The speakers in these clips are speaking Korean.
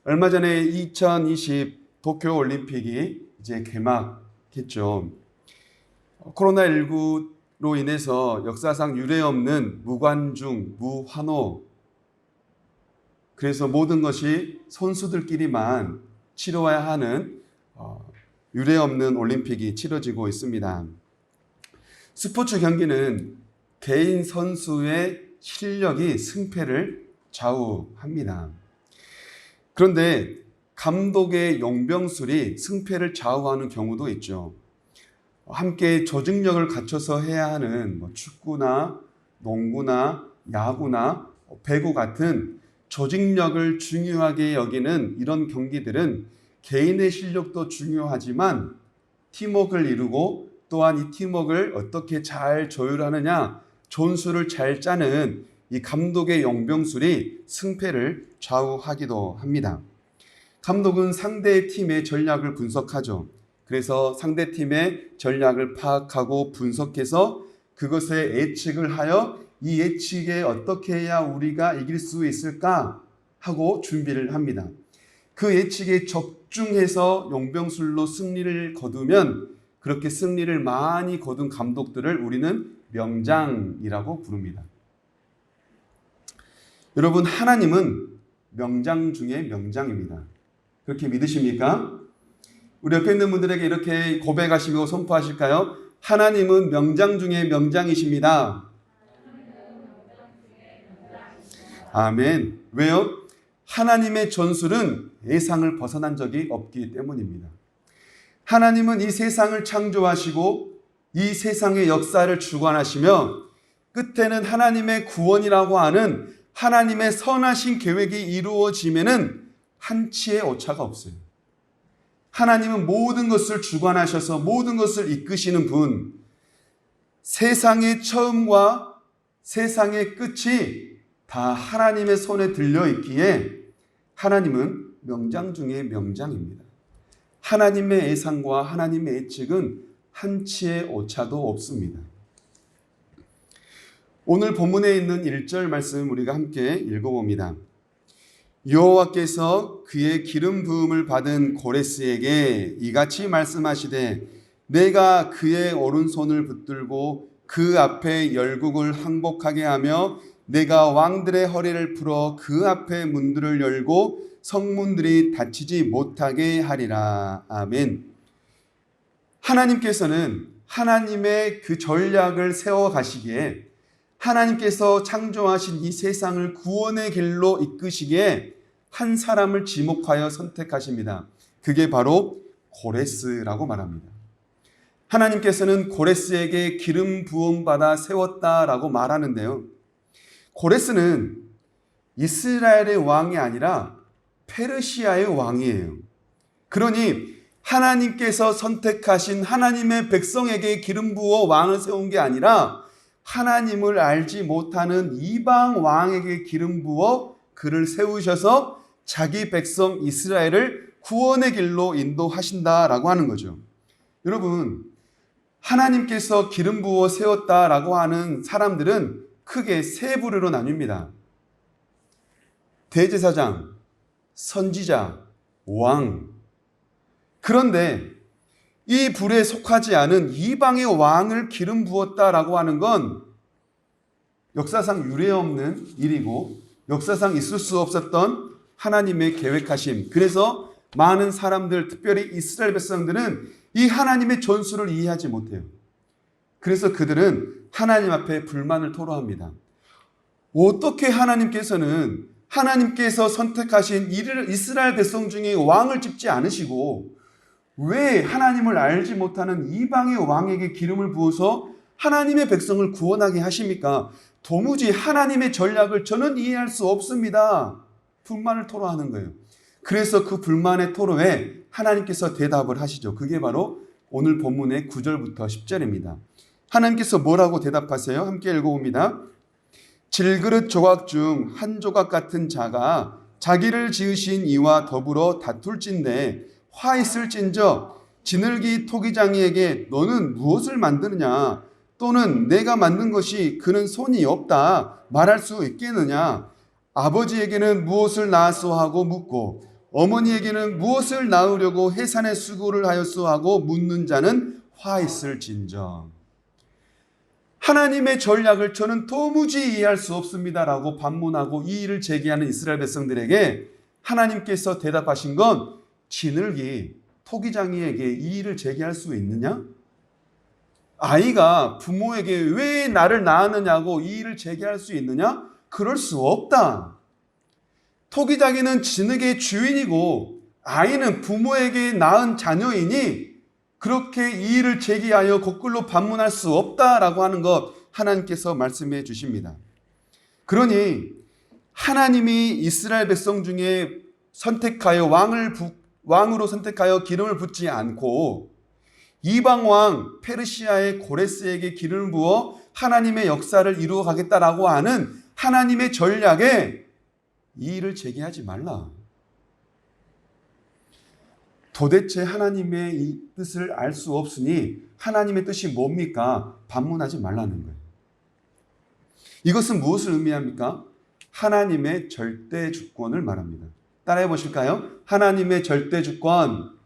얼마 전에 2020 도쿄 올림픽이 이제 개막했죠. 코로나19로 인해서 역사상 유례 없는 무관중, 무환호, 그래서 모든 것이 선수들끼리만 치러야 하는 유례 없는 올림픽이 치러지고 있습니다. 스포츠 경기는 개인 선수의 실력이 승패를 좌우합니다. 그런데 감독의 용병술이 승패를 좌우하는 경우도 있죠. 함께 조직력을 갖춰서 해야 하는 축구나 농구나 야구나 배구 같은 조직력을 중요하게 여기는 이런 경기들은 개인의 실력도 중요하지만 팀워크를 이루고 또한 이 팀워크를 어떻게 잘 조율하느냐, 전술을 잘 짜는 이 감독의 용병술이 승패를 좌우하기도 합니다. 감독은 상대 팀의 전략을 분석하죠. 그래서 상대 팀의 전략을 파악하고 분석해서 그것에 예측을 하여 이 예측에 어떻게 해야 우리가 이길 수 있을까 하고 준비를 합니다. 그 예측에 적중해서 용병술로 승리를 거두면 그렇게 승리를 많이 거둔 감독들을 우리는 명장이라고 부릅니다. 여러분, 하나님은 명장 중에 명장입니다. 그렇게 믿으십니까? 우리 옆에 있는 분들에게 이렇게 고백하시고 선포하실까요? 하나님은 명장 중에 명장이십니다. 아멘. 왜요? 하나님의 전술은 예상을 벗어난 적이 없기 때문입니다. 하나님은 이 세상을 창조하시고 이 세상의 역사를 주관하시며 끝에는 하나님의 구원이라고 하는 하나님의 선하신 계획이 이루어지면은 한치의 오차가 없어요. 하나님은 모든 것을 주관하셔서 모든 것을 이끄시는 분, 세상의 처음과 세상의 끝이 다 하나님의 손에 들려 있기에 하나님은 명장 중에 명장입니다. 하나님의 예상과 하나님의 예측은 한치의 오차도 없습니다. 오늘 본문에 있는 1절 말씀 우리가 함께 읽어봅니다. 여호와께서 그의 기름 부음을 받은 고레스에게 이같이 말씀하시되 내가 그의 오른손을 붙들고 그 앞에 열국을 항복하게 하며 내가 왕들의 허리를 풀어 그 앞에 문들을 열고 성문들이 닫히지 못하게 하리라. 아멘. 하나님께서는 하나님의 그 전략을 세워 가시기에 하나님께서 창조하신 이 세상을 구원의 길로 이끄시기에 한 사람을 지목하여 선택하십니다. 그게 바로 고레스라고 말합니다. 하나님께서는 고레스에게 기름 부음받아 세웠다라고 말하는데요. 고레스는 이스라엘의 왕이 아니라 페르시아의 왕이에요. 그러니 하나님께서 선택하신 하나님의 백성에게 기름 부어 왕을 세운 게 아니라 하나님을 알지 못하는 이방 왕에게 기름 부어 그를 세우셔서 자기 백성 이스라엘을 구원의 길로 인도하신다라고 하는 거죠. 여러분, 하나님께서 기름 부어 세웠다라고 하는 사람들은 크게 세 부류로 나뉩니다. 대제사장, 선지자, 왕. 그런데 이 불에 속하지 않은 이방의 왕을 기름 부었다라고 하는 건 역사상 유례 없는 일이고 역사상 있을 수 없었던 하나님의 계획하심. 그래서 많은 사람들, 특별히 이스라엘 백성들은 이 하나님의 전술을 이해하지 못해요. 그래서 그들은 하나님 앞에 불만을 토로합니다. 어떻게 하나님께서 선택하신 이스라엘 백성 중에 왕을 집지 않으시고 왜 하나님을 알지 못하는 이방의 왕에게 기름을 부어서 하나님의 백성을 구원하게 하십니까? 도무지 하나님의 전략을 저는 이해할 수 없습니다. 불만을 토로하는 거예요. 그래서 그 불만의 토로에 하나님께서 대답을 하시죠. 그게 바로 오늘 본문의 9절부터 10절입니다. 하나님께서 뭐라고 대답하세요? 함께 읽어봅니다. 질그릇 조각 중 한 조각 같은 자가 자기를 지으신 이와 더불어 다툴진대 화 있을진저 지늘기 토기장이에게 너는 무엇을 만드느냐 또는 내가 만든 것이 그는 손이 없다 말할 수 있겠느냐 아버지에게는 무엇을 낳았소 하고 묻고 어머니에게는 무엇을 낳으려고 해산의 수고를 하였소 하고 묻는 자는 화 있을진저. 하나님의 전략을 저는 도무지 이해할 수 없습니다라고 반문하고 이 일을 제기하는 이스라엘 백성들에게 하나님께서 대답하신 건 진흙이 토기장이에게 이 일을 제기할 수 있느냐? 아이가 부모에게 왜 나를 낳았느냐고 이 일을 제기할 수 있느냐? 그럴 수 없다. 토기장이는 진흙의 주인이고 아이는 부모에게 낳은 자녀이니 그렇게 이 일을 제기하여 거꾸로 반문할 수 없다라고 하는 것 하나님께서 말씀해 주십니다. 그러니 하나님이 이스라엘 백성 중에 선택하여 왕으로 선택하여 기름을 붓지 않고 이방 왕 페르시아의 고레스에게 기름을 부어 하나님의 역사를 이루어 가겠다라고 하는 하나님의 전략에 이 일을 제기하지 말라. 도대체 하나님의 이 뜻을 알 수 없으니 하나님의 뜻이 뭡니까? 반문하지 말라는 거예요. 이것은 무엇을 의미합니까? 하나님의 절대 주권을 말합니다. 따라해 보실까요? 하나님의 절대 주권.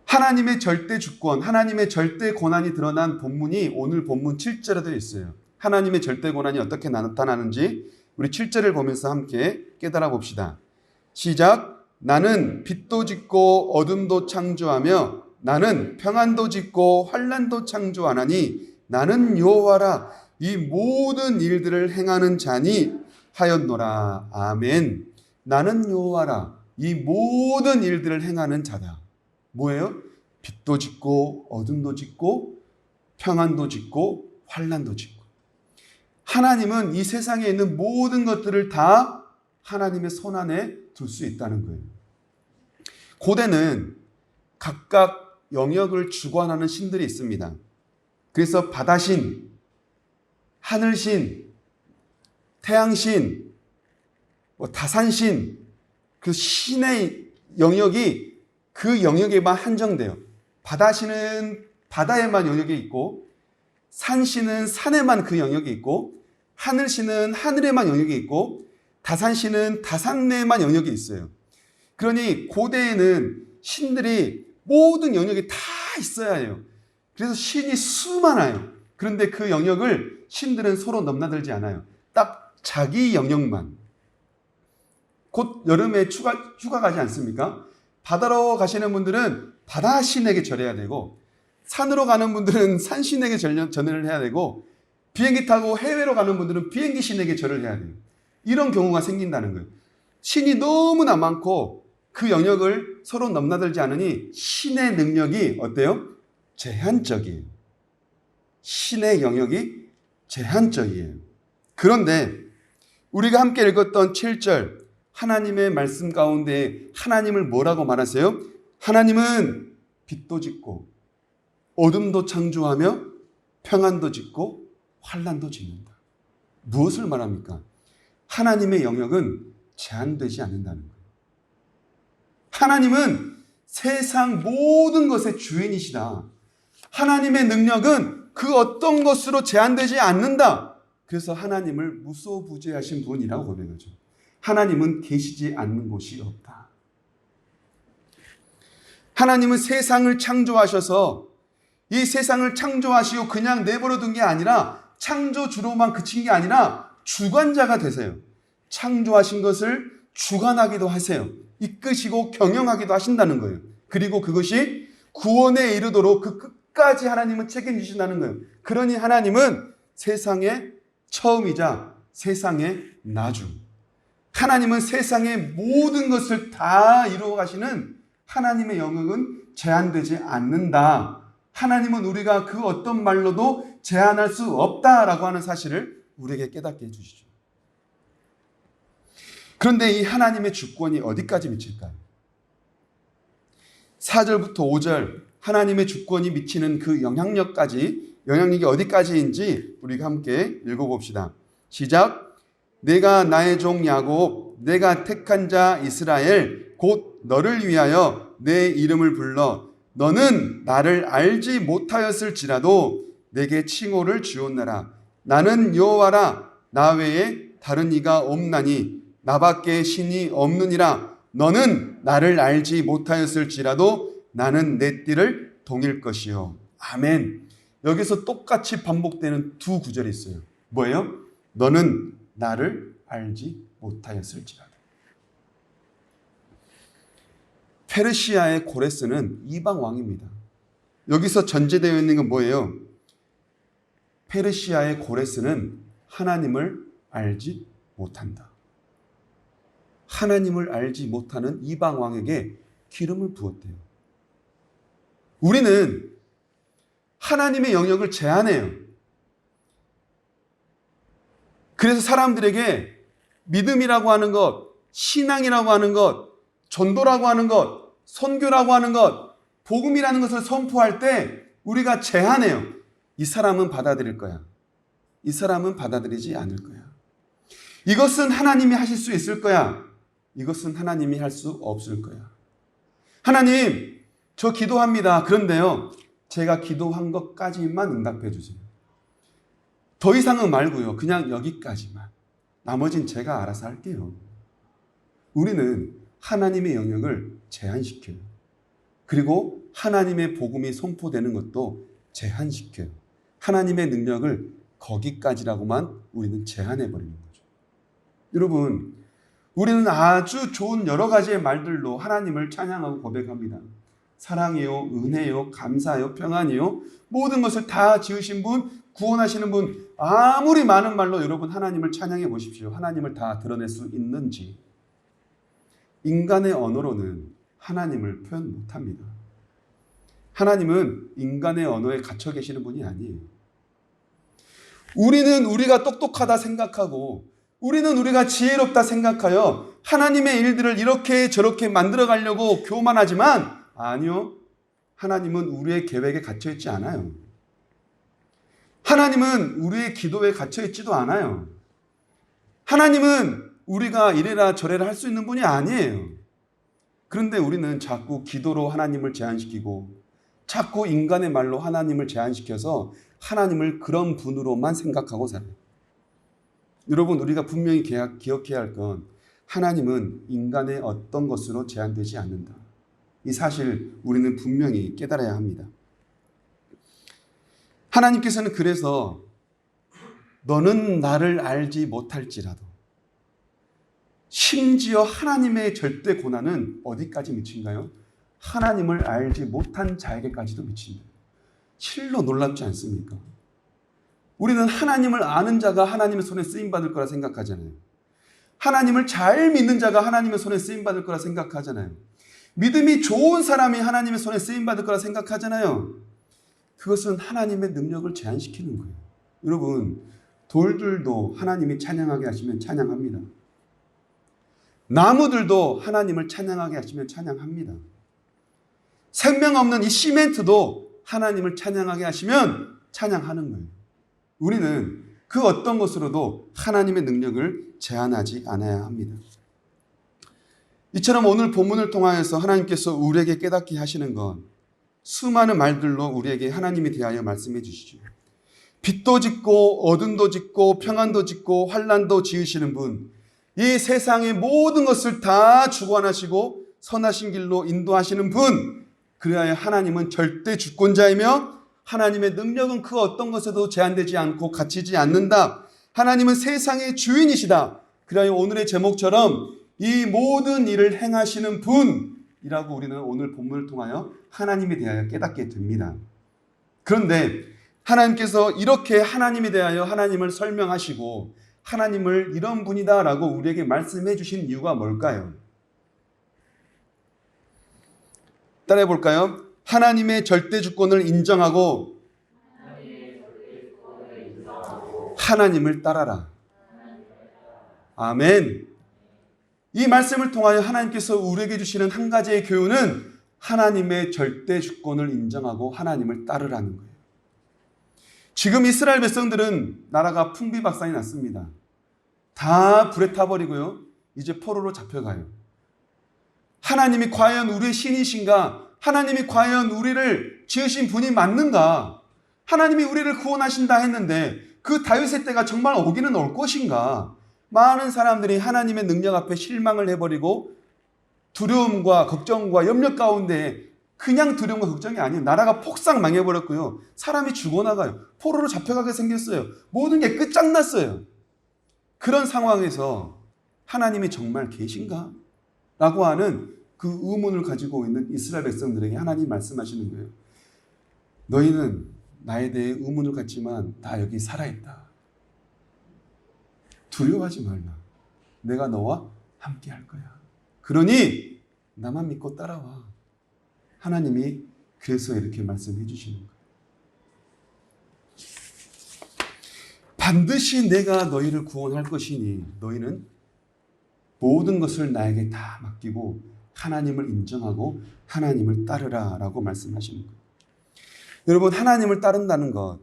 하나님의 절대 주권, 하나님의 절대 권한이 드러난 본문이 오늘 본문 7절에도 있어요. 하나님의 절대 권한이 어떻게 나타나는지 우리 7절을 보면서 함께 깨달아 봅시다. 시작. 나는 빛도 짓고 어둠도 창조하며 나는 평안도 짓고 환난도 창조하나니 나는 여호와라. 이 모든 일들을 행하는 자니 하였노라. 아멘. 나는 여호와라. 이 모든 일들을 행하는 자다. 뭐예요? 빛도 짓고 어둠도 짓고 평안도 짓고 환난도 짓고. 하나님은 이 세상에 있는 모든 것들을 다 하나님의 손안에 둘 수 있다는 거예요. 고대는 각각 영역을 주관하는 신들이 있습니다. 그래서 바다신, 하늘신, 태양신, 다산신, 그 신의 영역이 그 영역에만 한정돼요. 바다신은 바다에만 영역이 있고, 산신은 산에만 그 영역이 있고, 하늘신은 하늘에만 영역이 있고, 다산신은 다산 내에만 영역이 있어요. 그러니 고대에는 신들이 모든 영역이 다 있어야 해요. 그래서 신이 수많아요. 그런데 그 영역을 신들은 서로 넘나들지 않아요. 딱 자기 영역만. 곧 여름에 휴가 가지 않습니까? 바다로 가시는 분들은 바다 신에게 절해야 되고, 산으로 가는 분들은 산 신에게 전을 해야 되고, 비행기 타고 해외로 가는 분들은 비행기 신에게 절을 해야 돼요. 이런 경우가 생긴다는 거예요. 신이 너무나 많고 그 영역을 서로 넘나들지 않으니 신의 능력이 어때요? 제한적이에요. 신의 영역이 제한적이에요. 그런데 우리가 함께 읽었던 7절 하나님의 말씀 가운데 하나님을 뭐라고 말하세요? 하나님은 빛도 짓고 어둠도 창조하며 평안도 짓고 환난도 짓는다. 무엇을 말합니까? 하나님의 영역은 제한되지 않는다는 거예요. 하나님은 세상 모든 것의 주인이시다. 하나님의 능력은 그 어떤 것으로 제한되지 않는다. 그래서 하나님을 무소부재하신 분이라고 고백하죠. 하나님은 계시지 않는 곳이 없다. 하나님은 세상을 창조하셔서 이 세상을 창조하시고 그냥 내버려 둔 게 아니라 창조주로만 그친 게 아니라 주관자가 되세요. 창조하신 것을 주관하기도 하세요. 이끄시고 경영하기도 하신다는 거예요. 그리고 그것이 구원에 이르도록 그 끝까지 하나님은 책임지신다는 거예요. 그러니 하나님은 세상의 처음이자 세상의 나중. 하나님은 세상의 모든 것을 다 이루어 가시는 하나님의 영역은 제한되지 않는다. 하나님은 우리가 그 어떤 말로도 제한할 수 없다라고 하는 사실을 우리에게 깨닫게 해주시죠. 그런데 이 하나님의 주권이 어디까지 미칠까요? 4절부터 5절 하나님의 주권이 미치는 그 영향력이 어디까지인지 우리가 함께 읽어봅시다. 시작. 내가 나의 종 야곱, 내가 택한 자 이스라엘, 곧 너를 위하여 내 이름을 불러 너는 나를 알지 못하였을지라도 내게 칭호를 주었나라. 나는 여호와라. 나 외에 다른 이가 없나니 나밖에 신이 없느니라. 너는 나를 알지 못하였을지라도 나는 내 띠를 동일 것이요. 아멘. 여기서 똑같이 반복되는 두 구절이 있어요. 뭐예요? 너는 나를 알지 못하였을지라도. 페르시아의 고레스는 이방 왕입니다. 여기서 전제되어 있는 건 뭐예요? 페르시아의 고레스는 하나님을 알지 못한다. 하나님을 알지 못하는 이방 왕에게 기름을 부었대요. 우리는 하나님의 영역을 제한해요. 그래서 사람들에게 믿음이라고 하는 것, 신앙이라고 하는 것, 전도라고 하는 것, 선교라고 하는 것, 복음이라는 것을 선포할 때 우리가 제한해요. 이 사람은 받아들일 거야. 이 사람은 받아들이지 않을 거야. 이것은 하나님이 하실 수 있을 거야. 이것은 하나님이 할 수 없을 거야. 하나님, 저 기도합니다. 그런데요, 제가 기도한 것까지만 응답해 주세요. 더 이상은 말고요. 그냥 여기까지만. 나머진 제가 알아서 할게요. 우리는 하나님의 영역을 제한시켜요. 그리고 하나님의 복음이 선포되는 것도 제한시켜요. 하나님의 능력을 거기까지라고만 우리는 제한해버리는 거죠. 여러분, 우리는 아주 좋은 여러 가지의 말들로 하나님을 찬양하고 고백합니다. 사랑이요, 은혜요, 감사요, 평안이요, 모든 것을 다 지으신 분, 구원하시는 분, 아무리 많은 말로 여러분 하나님을 찬양해 보십시오. 하나님을 다 드러낼 수 있는지. 인간의 언어로는 하나님을 표현 못합니다. 하나님은 인간의 언어에 갇혀 계시는 분이 아니에요. 우리는 우리가 똑똑하다 생각하고 우리는 우리가 지혜롭다 생각하여 하나님의 일들을 이렇게 저렇게 만들어 가려고 교만하지만 아니요. 하나님은 우리의 계획에 갇혀 있지 않아요. 하나님은 우리의 기도에 갇혀 있지도 않아요. 하나님은 우리가 이래라 저래라 할 수 있는 분이 아니에요. 그런데 우리는 자꾸 기도로 하나님을 제한시키고 자꾸 인간의 말로 하나님을 제한시켜서 하나님을 그런 분으로만 생각하고 살아요. 여러분, 우리가 분명히 기억해야 할 건 하나님은 인간의 어떤 것으로 제한되지 않는다. 이 사실 우리는 분명히 깨달아야 합니다. 하나님께서는 그래서 너는 나를 알지 못할지라도, 심지어 하나님의 절대 고난은 어디까지 미친가요? 하나님을 알지 못한 자에게까지도 미친다. 실로 놀랍지 않습니까? 우리는 하나님을 아는 자가 하나님의 손에 쓰임받을 거라 생각하잖아요. 하나님을 잘 믿는 자가 하나님의 손에 쓰임받을 거라 생각하잖아요. 믿음이 좋은 사람이 하나님의 손에 쓰임받을 거라 생각하잖아요. 그것은 하나님의 능력을 제한시키는 거예요. 여러분, 돌들도 하나님이 찬양하게 하시면 찬양합니다. 나무들도 하나님을 찬양하게 하시면 찬양합니다. 생명 없는 이 시멘트도 하나님을 찬양하게 하시면 찬양하는 거예요. 우리는 그 어떤 것으로도 하나님의 능력을 제한하지 않아야 합니다. 이처럼 오늘 본문을 통하여서 하나님께서 우리에게 깨닫게 하시는 건 수많은 말들로 우리에게 하나님에 대하여 말씀해 주시죠. 빛도 짓고 어둠도 짓고 평안도 짓고 환난도 지으시는 분, 이 세상의 모든 것을 다 주관하시고 선하신 길로 인도하시는 분, 그리하여 하나님은 절대 주권자이며 하나님의 능력은 그 어떤 것에도 제한되지 않고 갇히지 않는다. 하나님은 세상의 주인이시다. 그리하여 오늘의 제목처럼 이 모든 일을 행하시는 분이라고 우리는 오늘 본문을 통하여 하나님에 대하여 깨닫게 됩니다. 그런데 하나님께서 이렇게 하나님에 대하여 하나님을 설명하시고 하나님을 이런 분이다라고 우리에게 말씀해 주신 이유가 뭘까요? 따라해 볼까요? 하나님의 절대 주권을 인정하고 하나님을 따라라. 아멘. 이 말씀을 통하여 하나님께서 우리에게 주시는 한 가지의 교훈은 하나님의 절대 주권을 인정하고 하나님을 따르라는 거예요. 지금 이스라엘 백성들은 나라가 풍비박산이 났습니다. 다 불에 타버리고요. 이제 포로로 잡혀가요. 하나님이 과연 우리의 신이신가? 하나님이 과연 우리를 지으신 분이 맞는가? 하나님이 우리를 구원하신다 했는데 그 다윗의 때가 정말 오기는 올 것인가? 많은 사람들이 하나님의 능력 앞에 실망을 해버리고 두려움과 걱정과 염려 가운데 그냥 두려움과 걱정이 아니에요. 나라가 폭삭 망해버렸고요. 사람이 죽어나가요. 포로로 잡혀가게 생겼어요. 모든 게 끝장났어요. 그런 상황에서 하나님이 정말 계신가? 라고 하는 그 의문을 가지고 있는 이스라엘 백성들에게 하나님 말씀하시는 거예요. 너희는 나에 대해 의문을 갖지만 나 여기 살아있다. 두려워하지 말라. 내가 너와 함께 할 거야. 그러니 나만 믿고 따라와. 하나님이 그래서 이렇게 말씀해 주시는 거예요. 반드시 내가 너희를 구원할 것이니 너희는 모든 것을 나에게 다 맡기고 하나님을 인정하고 하나님을 따르라 라고 말씀하시는 거예요. 여러분, 하나님을 따른다는 것,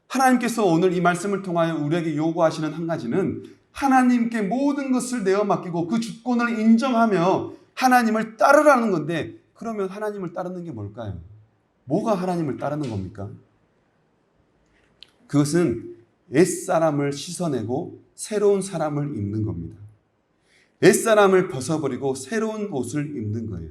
하나님께서 오늘 이 말씀을 통하여 우리에게 요구하시는 한 가지는 하나님께 모든 것을 내어 맡기고 그 주권을 인정하며 하나님을 따르라는 건데, 그러면 하나님을 따르는 게 뭘까요? 뭐가 하나님을 따르는 겁니까? 그것은 옛사람을 씻어내고 새로운 사람을 입는 겁니다. 옛사람을 벗어버리고 새로운 옷을 입는 거예요.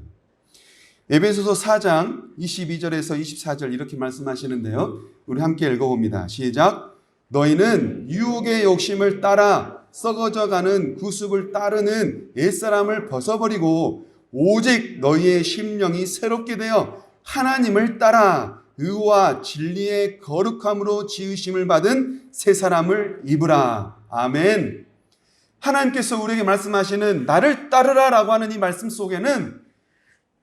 에베소서 4장 22절에서 24절 이렇게 말씀하시는데요. 우리 함께 읽어봅니다. 시작. 너희는 유혹의 욕심을 따라 썩어져가는 구습을 따르는 옛사람을 벗어버리고 오직 너희의 심령이 새롭게 되어 하나님을 따라 의와 진리의 거룩함으로 지으심을 받은 새 사람을 입으라. 아멘. 하나님께서 우리에게 말씀하시는 나를 따르라 라고 하는 이 말씀 속에는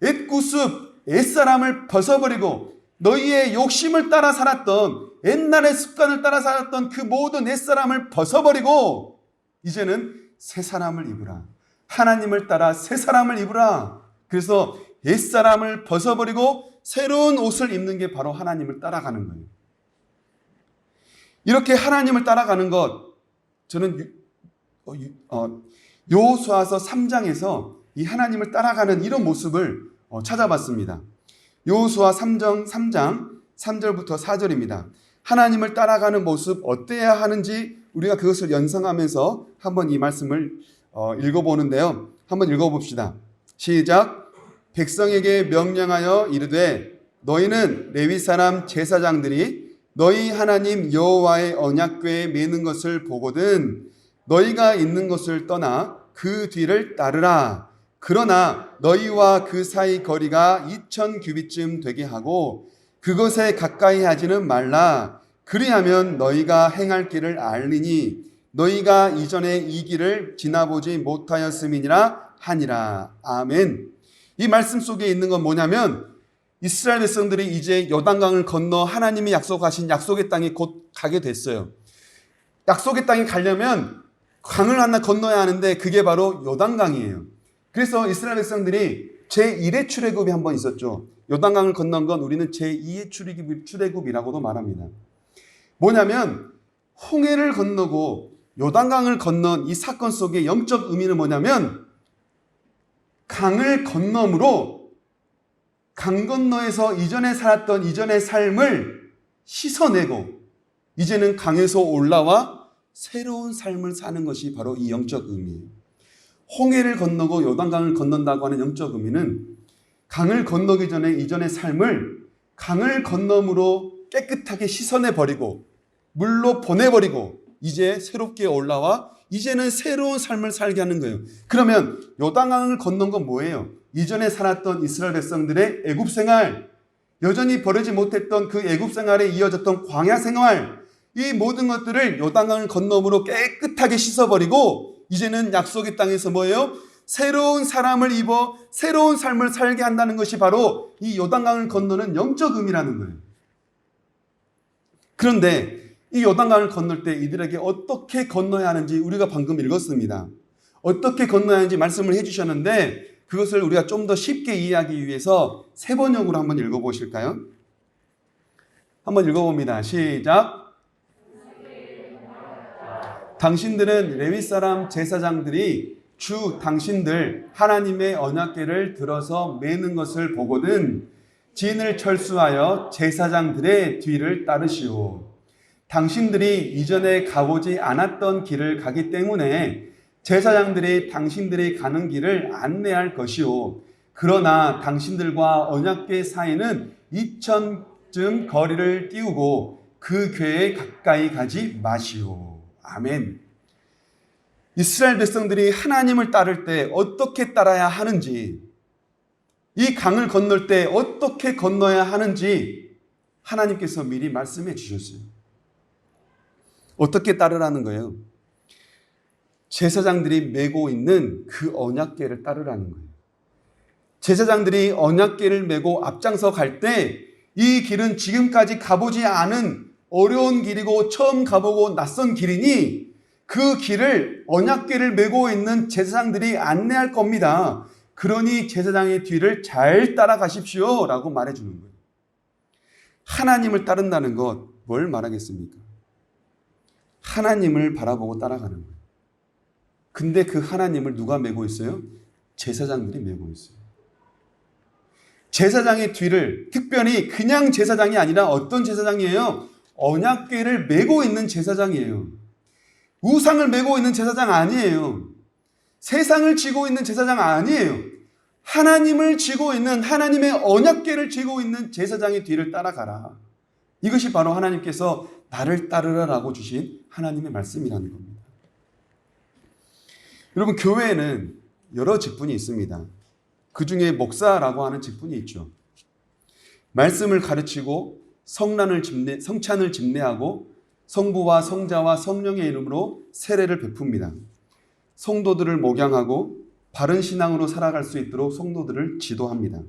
옛구습, 옛사람을 벗어버리고 너희의 욕심을 따라 살았던, 옛날의 습관을 따라 살았던 그 모든 옛사람을 벗어버리고 이제는 새 사람을 입으라. 하나님을 따라 새 사람을 입으라. 그래서 옛사람을 벗어버리고 새로운 옷을 입는 게 바로 하나님을 따라가는 거예요. 이렇게 하나님을 따라가는 것, 저는 여호수아서 3장에서 이 하나님을 따라가는 이런 모습을 찾아봤습니다. 여호수아 3장 3절부터 4절입니다. 하나님을 따라가는 모습 어때야 하는지 우리가 그것을 연상하면서 한번 이 말씀을 읽어보는데요. 한번 읽어봅시다. 시작. 백성에게 명령하여 이르되 너희는 레위 사람 제사장들이 너희 하나님 여호와의 언약궤에 매는 것을 보거든 너희가 있는 것을 떠나 그 뒤를 따르라. 그러나 너희와 그 사이 거리가 2000규빗쯤 되게 하고 그것에 가까이 하지는 말라. 그리하면 너희가 행할 길을 알리니 너희가 이전에 이 길을 지나보지 못하였음이니라 하니라. 아멘. 이 말씀 속에 있는 건 뭐냐면 이스라엘 백성들이 이제 요단강을 건너 하나님이 약속하신 약속의 땅에 곧 가게 됐어요. 약속의 땅에 가려면 강을 하나 건너야 하는데 그게 바로 요단강이에요. 그래서 이스라엘 백성들이 제1의 출애굽이 한 번 있었죠. 요단강을 건넌 건 우리는 제2의 출애굽이라고도 말합니다. 뭐냐면 홍해를 건너고 요단강을 건넌 이 사건 속의 영적 의미는 뭐냐면 강을 건너므로 강 건너에서 이전에 살았던 이전의 삶을 씻어내고 이제는 강에서 올라와 새로운 삶을 사는 것이 바로 이 영적 의미예요. 홍해를 건너고 요단강을 건넌다고 하는 영적 의미는 강을 건너기 전에 이전의 삶을 강을 건너므로 깨끗하게 씻어내버리고 물로 보내버리고 이제 새롭게 올라와 이제는 새로운 삶을 살게 하는 거예요. 그러면 요단강을 건넌 건 뭐예요? 이전에 살았던 이스라엘 백성들의 애굽 생활, 여전히 버리지 못했던 그 애굽 생활에 이어졌던 광야 생활, 이 모든 것들을 요단강을 건너므로 깨끗하게 씻어버리고 이제는 약속의 땅에서 뭐예요? 새로운 사람을 입어 새로운 삶을 살게 한다는 것이 바로 이 요단강을 건너는 영적 의미라는 거예요. 그런데 이 요단강을 건널 때 이들에게 어떻게 건너야 하는지 우리가 방금 읽었습니다. 어떻게 건너야 하는지 말씀을 해주셨는데 그것을 우리가 좀 더 쉽게 이해하기 위해서 세 번역으로 한번 읽어보실까요? 한번 읽어봅니다. 시작. 당신들은 레위 사람 제사장들이 주 당신들 하나님의 언약궤를 들어서 매는 것을 보거든 진을 철수하여 제사장들의 뒤를 따르시오. 당신들이 이전에 가보지 않았던 길을 가기 때문에 제사장들이 당신들이 가는 길을 안내할 것이요. 그러나 당신들과 언약궤 사이는 2000쯤 거리를 띄우고 그 궤에 가까이 가지 마시오. 아멘. 이스라엘 백성들이 하나님을 따를 때 어떻게 따라야 하는지, 이 강을 건널 때 어떻게 건너야 하는지 하나님께서 미리 말씀해 주셨어요. 어떻게 따르라는 거예요? 제사장들이 메고 있는 그 언약궤를 따르라는 거예요. 제사장들이 언약궤를 메고 앞장서 갈 때 이 길은 지금까지 가보지 않은 어려운 길이고 처음 가보고 낯선 길이니 그 길을 언약궤를 메고 있는 제사장들이 안내할 겁니다. 그러니 제사장의 뒤를 잘 따라가십시오 라고 말해주는 거예요. 하나님을 따른다는 것 뭘 말하겠습니까? 하나님을 바라보고 따라가는 거예요. 근데 그 하나님을 누가 메고 있어요? 제사장들이 메고 있어요. 제사장의 뒤를, 특별히 그냥 제사장이 아니라 어떤 제사장이에요? 언약궤를 메고 있는 제사장이에요. 우상을 메고 있는 제사장 아니에요. 세상을 지고 있는 제사장 아니에요. 하나님을 지고 있는, 하나님의 언약궤를 지고 있는 제사장의 뒤를 따라가라. 이것이 바로 하나님께서 나를 따르라라고 주신 하나님의 말씀이라는 겁니다. 여러분, 교회에는 여러 직분이 있습니다. 그 중에 목사라고 하는 직분이 있죠. 말씀을 가르치고 성찬을 집례하고 성부와 성자와 성령의 이름으로 세례를 베풉니다. 성도들을 목양하고 바른 신앙으로 살아갈 수 있도록 성도들을 지도합니다.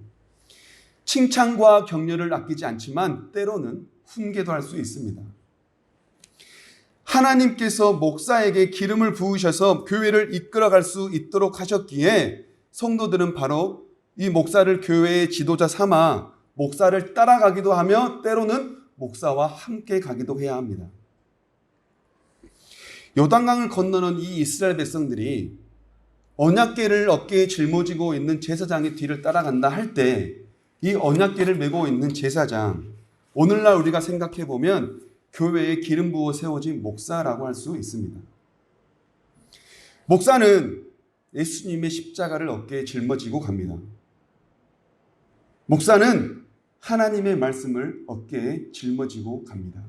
칭찬과 격려를 아끼지 않지만 때로는 훈계도 할 수 있습니다. 하나님께서 목사에게 기름을 부으셔서 교회를 이끌어갈 수 있도록 하셨기에 성도들은 바로 이 목사를 교회의 지도자 삼아 목사를 따라가기도 하며 때로는 목사와 함께 가기도 해야 합니다. 요단강을 건너는 이 이스라엘 백성들이 언약궤를 어깨에 짊어지고 있는 제사장의 뒤를 따라간다 할 때 이 언약궤를 메고 있는 제사장, 오늘날 우리가 생각해 보면 교회에 기름 부어 세워진 목사라고 할 수 있습니다. 목사는 예수님의 십자가를 어깨에 짊어지고 갑니다. 목사는 하나님의 말씀을 어깨에 짊어지고 갑니다.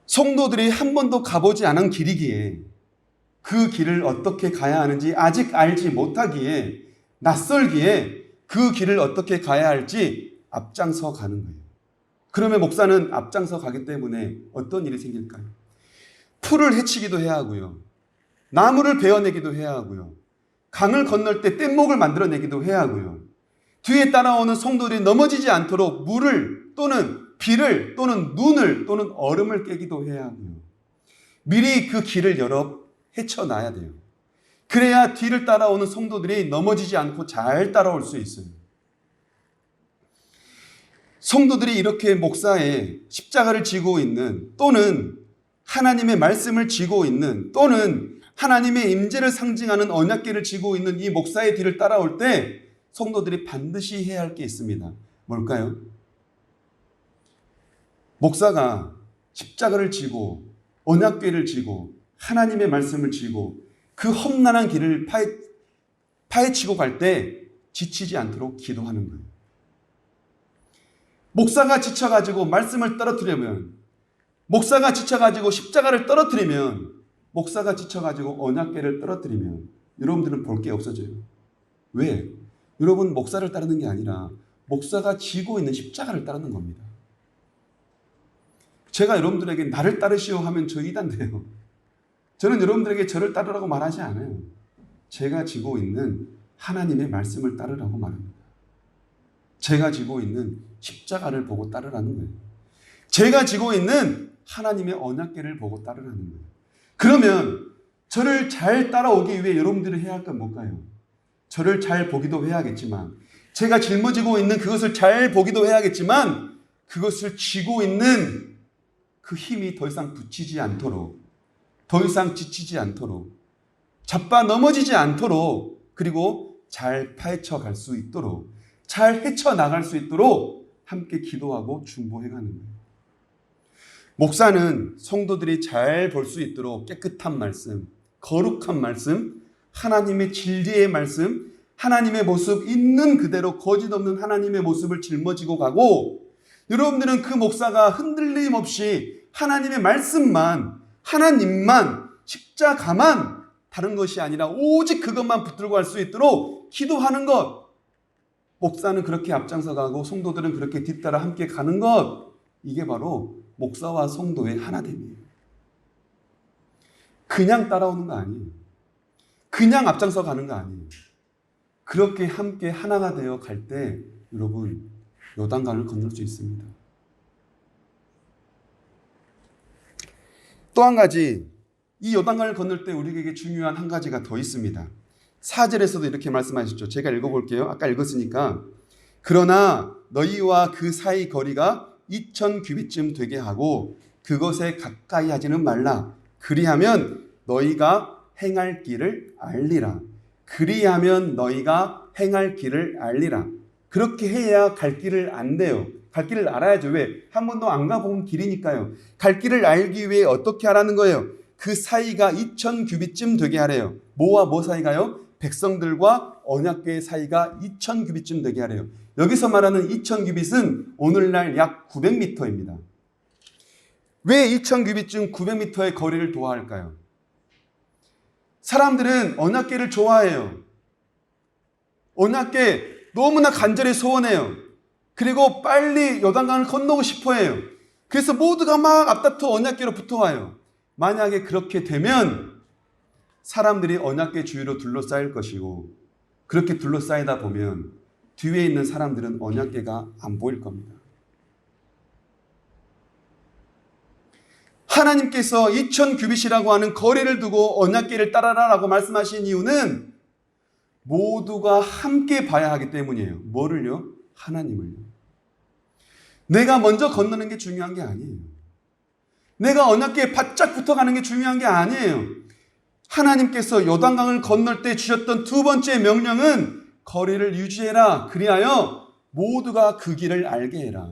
성도들이 한 번도 가보지 않은 길이기에 그 길을 어떻게 가야 하는지 아직 알지 못하기에 낯설기에 그 길을 어떻게 가야 할지 앞장서 가는 거예요. 그러면 목사는 앞장서 가기 때문에 어떤 일이 생길까요? 풀을 헤치기도 해야 하고요. 나무를 베어내기도 해야 하고요. 강을 건널 때 뗏목을 만들어내기도 해야 하고요. 뒤에 따라오는 성도들이 넘어지지 않도록 물을 또는 비를 또는 눈을 또는 얼음을 깨기도 해야 하고요. 미리 그 길을 열어 헤쳐놔야 돼요. 그래야 뒤를 따라오는 성도들이 넘어지지 않고 잘 따라올 수 있어요. 성도들이 이렇게 목사의 십자가를 지고 있는 또는 하나님의 말씀을 지고 있는 또는 하나님의 임재를 상징하는 언약궤를 지고 있는 이 목사의 뒤를 따라올 때 성도들이 반드시 해야 할 게 있습니다. 뭘까요? 목사가 십자가를 지고 언약궤를 지고 하나님의 말씀을 지고 그 험난한 길을 파헤치고 갈 때 지치지 않도록 기도하는 거예요. 목사가 지쳐가지고 말씀을 떨어뜨리면, 목사가 지쳐가지고 십자가를 떨어뜨리면, 목사가 지쳐가지고 언약궤를 떨어뜨리면 여러분들은 볼 게 없어져요. 왜? 여러분 목사를 따르는 게 아니라 목사가 지고 있는 십자가를 따르는 겁니다. 제가 여러분들에게 나를 따르시오 하면 저 이단돼요. 저는 여러분들에게 저를 따르라고 말하지 않아요. 제가 지고 있는 하나님의 말씀을 따르라고 말합니다. 제가 지고 있는 십자가를 보고 따르라는 거예요. 제가 지고 있는 하나님의 언약궤를 보고 따르라는 거예요. 그러면 저를 잘 따라오기 위해 여러분들이 해야 할 건 뭘까요? 저를 잘 보기도 해야겠지만, 제가 짊어지고 있는 그것을 잘 보기도 해야겠지만, 그것을 쥐고 있는 그 힘이 더 이상 붙이지 않도록, 더 이상 지치지 않도록, 자빠 넘어지지 않도록, 그리고 잘 파헤쳐 갈 수 있도록, 잘 헤쳐나갈 수 있도록 함께 기도하고 중보해가는 거예요. 목사는 성도들이 잘 볼 수 있도록 깨끗한 말씀, 거룩한 말씀, 하나님의 진리의 말씀, 하나님의 모습 있는 그대로 거짓 없는 하나님의 모습을 짊어지고 가고, 여러분들은 그 목사가 흔들림 없이 하나님의 말씀만, 하나님만, 십자가만, 다른 것이 아니라 오직 그것만 붙들고 갈 수 있도록 기도하는 것. 목사는 그렇게 앞장서 가고 성도들은 그렇게 뒤따라 함께 가는 것. 이게 바로 목사와 성도의 하나됨이에요. 그냥 따라오는 거 아니에요. 그냥 앞장서 가는 거 아니에요. 그렇게 함께 하나가 되어 갈 때 여러분 요단강을 건널 수 있습니다. 또 한 가지, 이 요단강을 건널 때 우리에게 중요한 한 가지가 더 있습니다. 4절에서도 이렇게 말씀하셨죠. 제가 읽어볼게요. 아까 읽었으니까. 그러나 너희와 그 사이 거리가 2000규빗쯤 되게 하고 그것에 가까이 하지는 말라. 그리하면 너희가 행할 길을 알리라. 그리하면 너희가 행할 길을 알리라. 그렇게 해야 갈 길을 안대요. 갈 길을 알아야죠. 왜? 한 번도 안 가본 길이니까요. 갈 길을 알기 위해 어떻게 하라는 거예요? 그 사이가 2000규빗쯤 되게 하래요. 뭐와 뭐 사이가요? 백성들과 언약궤의 사이가 2000규빗쯤 되게 하래요. 여기서 말하는 2000규빗은 오늘날 약 900m입니다. 왜 2000규빗쯤 900m의 거리를 도하할까요? 사람들은 언약궤를 좋아해요. 언약궤 너무나 간절히 소원해요. 그리고 빨리 요단강을 건너고 싶어해요. 그래서 모두가 막 앞다투어 언약궤로 붙어와요. 만약에 그렇게 되면 사람들이 언약궤 주위로 둘러싸일 것이고, 그렇게 둘러싸이다 보면 뒤에 있는 사람들은 언약궤가 안 보일 겁니다. 하나님께서 2000규빗이라고 하는 거리를 두고 언약궤를 따라라라고 말씀하신 이유는 모두가 함께 봐야 하기 때문이에요. 뭐를요? 하나님을요. 내가 먼저 건너는 게 중요한 게 아니에요. 내가 언약궤에 바짝 붙어가는 게 중요한 게 아니에요. 하나님께서 요단강을 건널 때 주셨던 두 번째 명령은 거리를 유지해라. 그리하여 모두가 그 길을 알게 해라.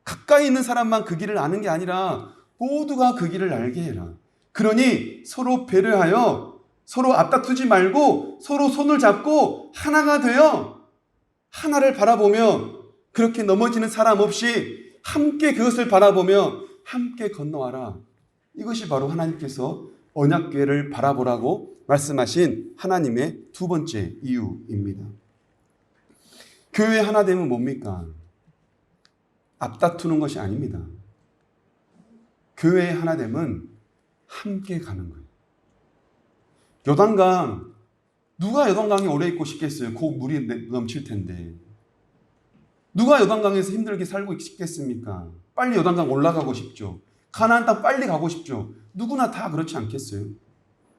가까이 있는 사람만 그 길을 아는 게 아니라 모두가 그 길을 알게 해라. 그러니 서로 배려하여 서로 앞다투지 말고 서로 손을 잡고 하나가 되어 하나를 바라보며 그렇게 넘어지는 사람 없이 함께 그것을 바라보며 함께 건너와라. 이것이 바로 하나님께서 언약궤를 바라보라고 말씀하신 하나님의 두 번째 이유입니다. 교회의 하나됨은 뭡니까? 앞다투는 것이 아닙니다. 교회의 하나됨은 함께 가는 거예요. 요단강, 누가 요단강에 오래 있고 싶겠어요? 곧 물이 넘칠 텐데. 누가 요단강에서 힘들게 살고 싶겠습니까? 빨리 요단강 올라가고 싶죠. 가나안 땅 빨리 가고 싶죠. 누구나 다 그렇지 않겠어요?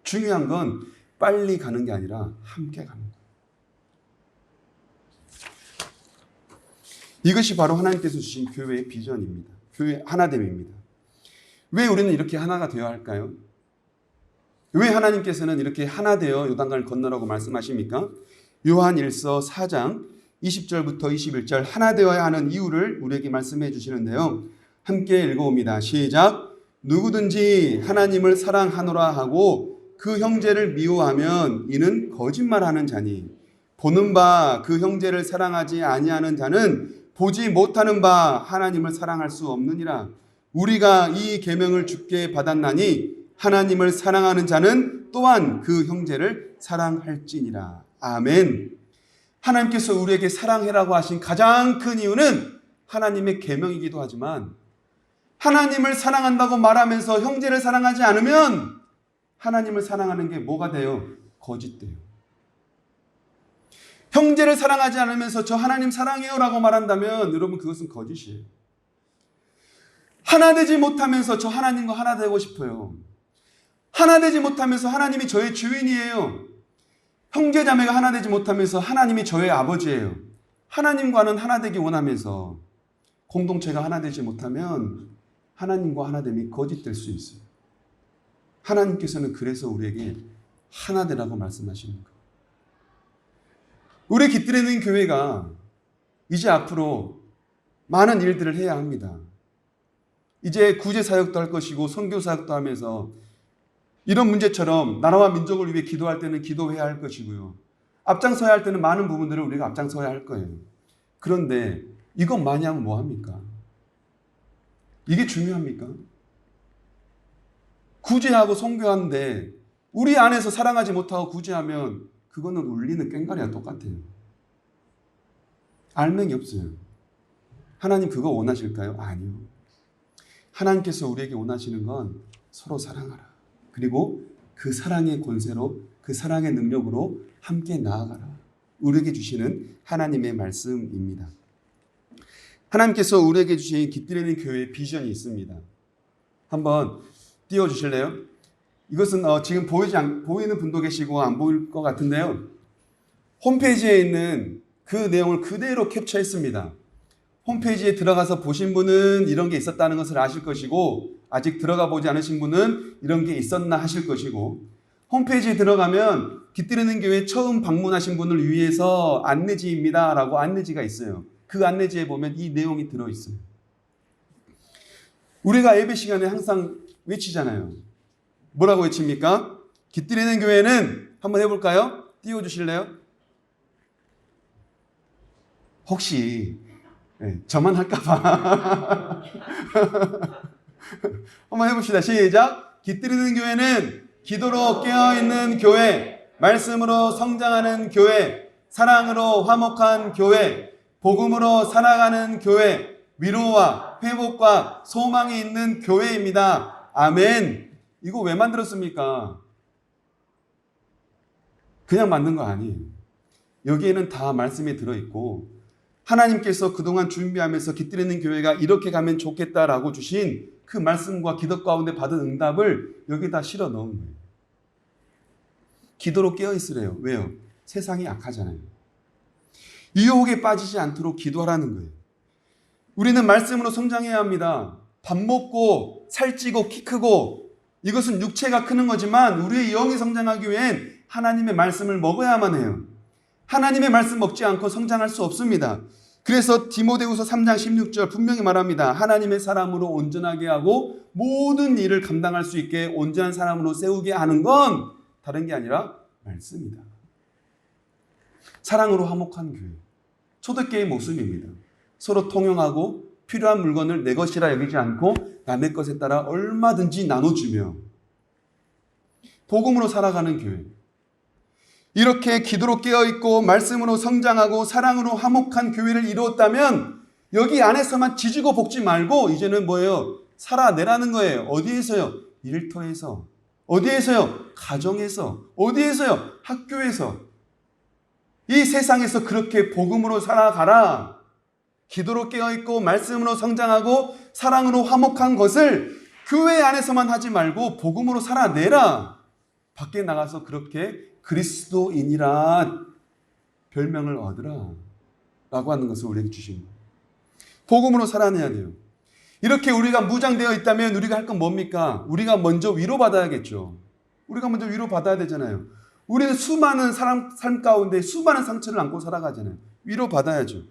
중요한 건 빨리 가는 게 아니라 함께 가는 거예요. 이것이 바로 하나님께서 주신 교회의 비전입니다. 교회의 하나됨입니다. 왜 우리는 이렇게 하나가 되어야 할까요? 왜 하나님께서는 이렇게 하나 되어 요단강을 건너라고 말씀하십니까? 요한 1서 4장 20절부터 21절 하나 되어야 하는 이유를 우리에게 말씀해 주시는데요. 함께 읽어봅니다. 시작. 누구든지 하나님을 사랑하노라 하고 그 형제를 미워하면 이는 거짓말하는 자니 보는 바 그 형제를 사랑하지 아니하는 자는 보지 못하는 바 하나님을 사랑할 수 없느니라. 우리가 이 계명을 주께 받았나니 하나님을 사랑하는 자는 또한 그 형제를 사랑할지니라. 아멘. 하나님께서 우리에게 사랑해라고 하신 가장 큰 이유는 하나님의 계명이기도 하지만 하나님을 사랑한다고 말하면서 형제를 사랑하지 않으면 하나님을 사랑하는 게 뭐가 돼요? 거짓돼요. 형제를 사랑하지 않으면서 저 하나님 사랑해요 라고 말한다면 여러분 그것은 거짓이에요. 하나 되지 못하면서 저 하나님과 하나 되고 싶어요. 하나 되지 못하면서 하나님이 저의 주인이에요. 형제 자매가 하나 되지 못하면서 하나님이 저의 아버지예요. 하나님과는 하나 되기 원하면서 공동체가 하나 되지 못하면 하나님과 하나됨이 거짓될 수 있어요. 하나님께서는 그래서 우리에게 하나 되라고 말씀하시는 거예요. 우리 깃들이는 교회가 이제 앞으로 많은 일들을 해야 합니다. 이제 구제 사역도 할 것이고 선교 사역도 하면서 이런 문제처럼 나라와 민족을 위해 기도할 때는 기도해야 할 것이고요. 앞장서야 할 때는 많은 부분들을 우리가 앞장서야 할 거예요. 그런데 이것 많이 하면 뭐합니까? 이게 중요합니까? 구제하고 선교하는데 우리 안에서 사랑하지 못하고 구제하면 그거는 울리는 꽹과리와 똑같아요. 알맹이 없어요. 하나님 그거 원하실까요? 아니요. 하나님께서 우리에게 원하시는 건 서로 사랑하라. 그리고 그 사랑의 권세로, 그 사랑의 능력으로 함께 나아가라. 우리에게 주시는 하나님의 말씀입니다. 하나님께서 우리에게 주신 깃들이는 교회의 비전이 있습니다. 한번 띄워주실래요? 이것은 지금 보이는 분도 계시고 안 보일 것 같은데요. 홈페이지에 있는 그 내용을 그대로 캡처했습니다. 홈페이지에 들어가서 보신 분은 이런 게 있었다는 것을 아실 것이고 아직 들어가 보지 않으신 분은 이런 게 있었나 하실 것이고 홈페이지에 들어가면 깃들이는 교회 처음 방문하신 분을 위해서 안내지입니다 라고 안내지가 있어요. 그 안내지에 보면 이 내용이 들어있어요. 우리가 예배 시간에 항상 외치잖아요. 뭐라고 외칩니까? 깃들이는 교회는 한번 해볼까요? 띄워주실래요? 혹시 저만 할까봐 한번 해봅시다. 시작. 깃들이는 교회는 기도로 깨어있는 교회, 말씀으로 성장하는 교회, 사랑으로 화목한 교회, 복음으로 살아가는 교회, 위로와 회복과 소망이 있는 교회입니다. 아멘. 이거 왜 만들었습니까? 그냥 만든 거 아니에요. 여기에는 다 말씀이 들어있고 하나님께서 그동안 준비하면서 깃들이는 교회가 이렇게 가면 좋겠다라고 주신 그 말씀과 기도 가운데 받은 응답을 여기다 실어 넣은 거예요. 기도로 깨어있으래요. 왜요? 세상이 악하잖아요. 유혹에 빠지지 않도록 기도하라는 거예요. 우리는 말씀으로 성장해야 합니다. 밥 먹고 살찌고 키 크고 이것은 육체가 크는 거지만 우리의 영이 성장하기 위hen 하나님의 말씀을 먹어야만 해요. 하나님의 말씀 먹지 않고 성장할 수 없습니다. 그래서 디모데후서 3장 16절 분명히 말합니다. 하나님의 사람으로 온전하게 하고 모든 일을 감당할 수 있게 온전한 사람으로 세우게 하는 건 다른 게 아니라 말씀이다. 사랑으로 화목한 교회. 초대교회의 모습입니다. 서로 통용하고 필요한 물건을 내 것이라 여기지 않고 남의 것에 따라 얼마든지 나눠주며 복음으로 살아가는 교회. 이렇게 기도로 깨어있고 말씀으로 성장하고 사랑으로 화목한 교회를 이루었다면 여기 안에서만 지지고 볶지 말고 이제는 뭐예요? 살아내라는 거예요. 어디에서요? 일터에서. 어디에서요? 가정에서. 어디에서요? 학교에서. 이 세상에서 그렇게 복음으로 살아가라. 기도로 깨어있고 말씀으로 성장하고 사랑으로 화목한 것을 교회 안에서만 하지 말고 복음으로 살아내라. 밖에 나가서 그렇게 그리스도인이라 별명을 얻으라 라고 하는 것을 우리에게 주신 거예요. 복음으로 살아내야 돼요. 이렇게 우리가 무장되어 있다면 우리가 할 건 뭡니까? 우리가 먼저 위로받아야겠죠. 우리가 먼저 위로받아야 되잖아요. 우리는 수많은 삶 가운데 수많은 상처를 안고 살아가잖아요. 위로받아야죠.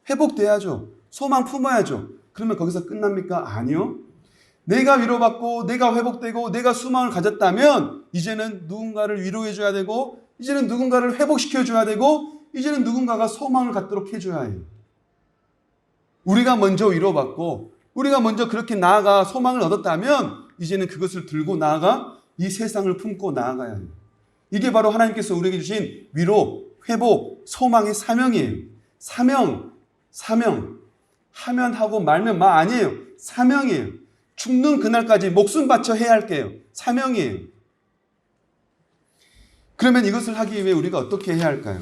회복돼야죠. 소망 품어야죠. 그러면 거기서 끝납니까? 아니요. 내가 위로받고 내가 회복되고 내가 소망을 가졌다면 이제는 누군가를 위로해줘야 되고 이제는 누군가를 회복시켜줘야 되고 이제는 누군가가 소망을 갖도록 해줘야 해요. 우리가 먼저 위로받고 우리가 먼저 그렇게 나아가 소망을 얻었다면 이제는 그것을 들고 나아가 이 세상을 품고 나아가야 해요. 이게 바로 하나님께서 우리에게 주신 위로, 회복, 소망의 사명이에요. 사명. 하면 하고 말면 마 아니에요. 사명이에요. 죽는 그날까지 목숨 바쳐 해야 할게요. 사명이에요. 그러면 이것을 하기 위해 우리가 어떻게 해야 할까요?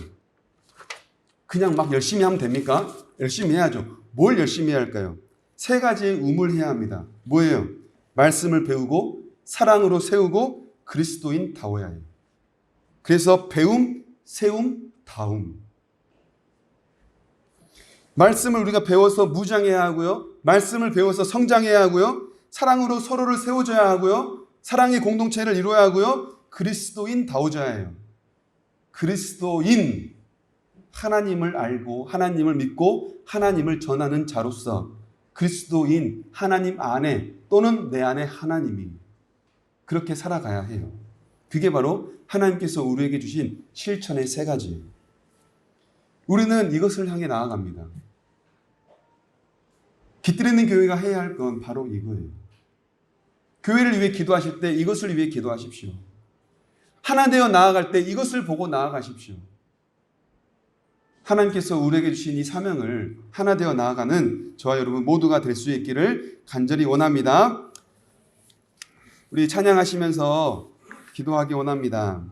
그냥 막 열심히 하면 됩니까? 열심히 해야죠. 뭘 열심히 해야 할까요? 세 가지의 우물해야 합니다. 뭐예요? 말씀을 배우고 사랑으로 세우고 그리스도인 다워야 해요. 그래서 배움, 세움, 다움. 말씀을 우리가 배워서 무장해야 하고요. 말씀을 배워서 성장해야 하고요. 사랑으로 서로를 세워줘야 하고요. 사랑의 공동체를 이루어야 하고요. 그리스도인 다워져야 해요. 그리스도인, 하나님을 알고 하나님을 믿고 하나님을 전하는 자로서 그리스도인, 하나님 안에 또는 내 안에 하나님이 그렇게 살아가야 해요. 그게 바로 하나님께서 우리에게 주신 실천의 세 가지예요. 우리는 이것을 향해 나아갑니다. 깃들이는 교회가 해야 할 건 바로 이거예요. 교회를 위해 기도하실 때 이것을 위해 기도하십시오. 하나 되어 나아갈 때 이것을 보고 나아가십시오. 하나님께서 우리에게 주신 이 사명을 하나 되어 나아가는 저와 여러분 모두가 될 수 있기를 간절히 원합니다. 우리 찬양하시면서 기도하기 원합니다.